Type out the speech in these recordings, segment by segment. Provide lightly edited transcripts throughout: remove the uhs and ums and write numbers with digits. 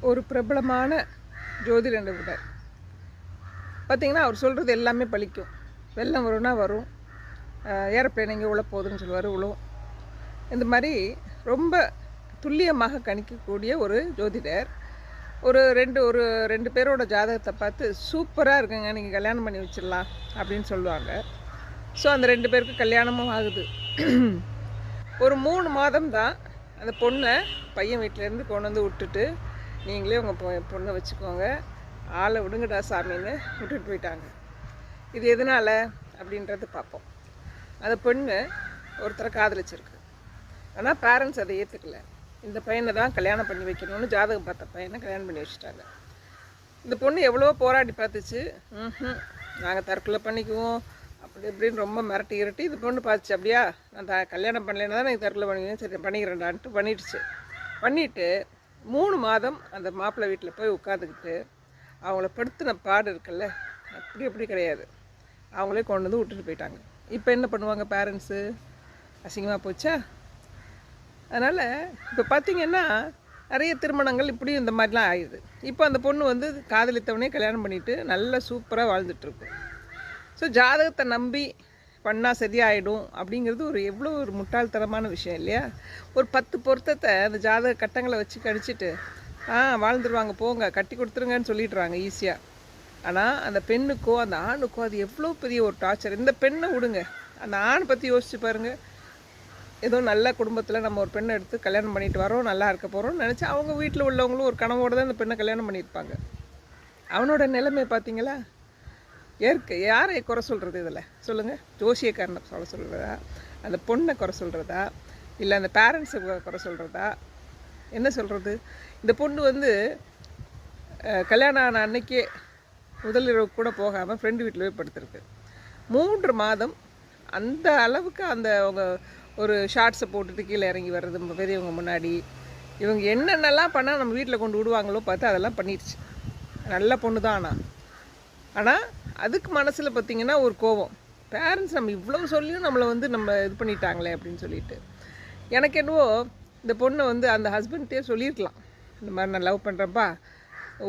ஒரு பிரபலமான ஜோதிட நிபுணர் பார்த்திங்கன்னா, அவர் சொல்கிறது எல்லாமே பலிக்கும். வெள்ளம் வரும்னா வரும், ஏரோப்ளேன் எங்கே உள்ள போகுதுன்னு சொல்லுவார், உழுவும். இந்த மாதிரி ரொம்ப துல்லியமாக கணிக்கக்கூடிய ஒரு ஜோதிடர் ஒரு ரெண்டு பேரோட ஜாதகத்தை பார்த்து சூப்பராக இருக்குங்க, நீங்கள் கல்யாணம் பண்ணி வச்சிடலாம் அப்படின்னு சொல்லுவாங்க. ஸோ அந்த 2 பேருக்கும் கல்யாணமும் ஆகுது. ஒரு 3 மாதம் தான் அந்த பொண்ணை பையன் வீட்டிலேருந்து கொண்டு வந்து விட்டுட்டு, நீங்களே உங்கள் பொண்ணை வச்சுக்கோங்க, ஆளை விடுங்கடா சாமின்னு விட்டுட்டு போயிட்டாங்க. இது எதனால் அப்படின்றது பார்ப்போம். அந்த பொண்ணு ஒருத்தரை காதலிச்சிருக்கு, ஆனால் பேரண்ட்ஸ் அதை ஏற்றுக்கல. இந்த பையனை தான் கல்யாணம் பண்ணி வைக்கணும்னு ஜாதகம் பார்த்த பையனை கல்யாணம் பண்ணி வச்சுட்டாங்க. இந்த பொண்ணு எவ்வளோ போராடி பார்த்துச்சு, நாங்கள் தற்கொலை பண்ணிக்குவோம் அப்படி இப்படின்னு ரொம்ப மிரட்டி இரட்டி இது பொண்ணு பார்த்துச்சு. அப்படியா, நான் கல்யாணம் பண்ணலைன்னா தான் எனக்கு தற்கொலை பண்ணிக்குவேன், சரி பண்ணிக்கிறேன்டான்ட்டு பண்ணிடுச்சு. பண்ணிவிட்டு 3 மாதம் அந்த மாப்பிள்ளை வீட்டில் போய் உட்காந்துக்கிட்டு அவங்கள படுத்தின பாடு இருக்குல்ல, அப்படி கிடையாது, அவங்களே கொண்டு வந்து விட்டுட்டு போயிட்டாங்க. இப்போ என்ன பண்ணுவாங்க பேரண்ட்ஸு? அசிங்கமாக போச்சா? அதனால் இப்போ பார்த்திங்கன்னா நிறைய திருமணங்கள் இப்படியும் இந்த மாதிரிலாம் ஆயிடுது. இப்போ அந்த பொண்ணு வந்து காதலித்தவனே கல்யாணம் பண்ணிவிட்டு நல்லா சூப்பராக வாழ்ந்துட்டுருக்கு. ஸோ ஜாதகத்தை நம்பி பண்ணால் சரியாயிடும் அப்படிங்கிறது எவ்வளோ ஒரு முட்டாள்தனமான விஷயம் இல்லையா? ஒரு 10 பொருத்தத்தை அந்த ஜாதக கட்டங்களை வச்சு கணிச்சிட்டு வாழ்ந்துருவாங்க, போங்க கட்டி கொடுத்துருங்கன்னு சொல்லிடுறாங்க ஈஸியாக. ஆனால் அந்த பெண்ணுக்கோ அந்த ஆணுக்கோ அது எவ்வளோ பெரிய ஒரு டார்ச்சர். இந்த பெண்ணை விடுங்க, அந்த ஆணை பற்றி யோசிச்சு பாருங்கள். ஏதோ நல்ல குடும்பத்தில் நம்ம ஒரு பெண்ணை எடுத்து கல்யாணம் பண்ணிட்டு வரோம், நல்லா இருக்க போகிறோம்னு நினச்சி அவங்க வீட்டில் உள்ளவங்களும் ஒரு கனவோடு தான் அந்த பெண்ணை கல்யாணம் பண்ணியிருப்பாங்க. அவனோட நிலைமை பார்த்தீங்களா? யாரை குறை சொல்கிறது இதில் சொல்லுங்கள்? ஜோசியக்காரனை சொல்கிறதா, அந்த பொண்ணை குறை சொல்கிறதா, இல்லை அந்த பேரண்ட்ஸை குறை சொல்கிறதா, என்ன சொல்கிறது? இந்த பொண்ணு வந்து கல்யாணம் ஆன அன்னைக்கே முதல் இரவு கூட போகாமல் ஃப்ரெண்டு வீட்டில் போய் படுத்துருக்கு. 3 மாதம் அந்த அளவுக்கு அந்த அவங்க ஒரு ஷார்ட்ஸை போட்டுட்டு கீழே இறங்கி வர்றது பெரியவங்க முன்னாடி, இவங்க என்னென்னலாம் பண்ணால் நம்ம வீட்டில் கொண்டு விடுவாங்களோ பார்த்து அதெல்லாம் பண்ணிடுச்சு. நல்ல பொண்ணு தான். ஆனால் அதுக்கு மனசில் பார்த்திங்கன்னா ஒரு கோபம், பேரண்ட்ஸ் நம்ம இவ்வளோ சொல்லியும் நம்மளை வந்து நம்ம இது பண்ணிட்டாங்களே அப்படின்னு சொல்லிட்டு. எனக்கு என்னவோ இந்த பொண்ணை வந்து அந்த ஹஸ்பண்ட்கிட்டே சொல்லியிருக்கலாம், இந்த மாதிரி நான் லவ் பண்ணுறப்பா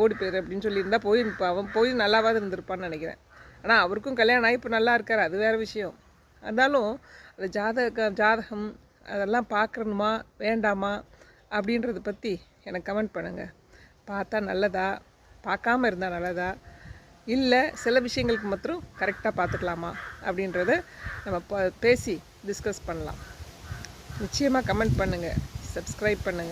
ஓடி போயிரு அப்படின்னு சொல்லியிருந்தா இப்போ அவன் போய் நல்லாவாது இருந்திருப்பான்னு நினைக்கிறேன். ஆனால் அவருக்கும் கல்யாணம் ஆகி இப்போ நல்லா இருக்கார், அது வேறு விஷயம். இருந்தாலும் அந்த ஜாதகம் அதெல்லாம் பார்க்கணுமா வேண்டாமா அப்படின்றத பற்றி எனக்கு கமெண்ட் பண்ணுங்கள். பார்த்தா நல்லதா, பார்க்காம இருந்தால் நல்லதா, இல்லை சில விஷயங்களுக்கு மாத்திரம் கரெக்டாக பார்த்துக்கலாமா அப்படின்றத நம்ம பேசி டிஸ்கஸ் பண்ணலாம். நிச்சயமாக கமெண்ட் பண்ணுங்கள், சப்ஸ்கிரைப் பண்ணுங்கள்.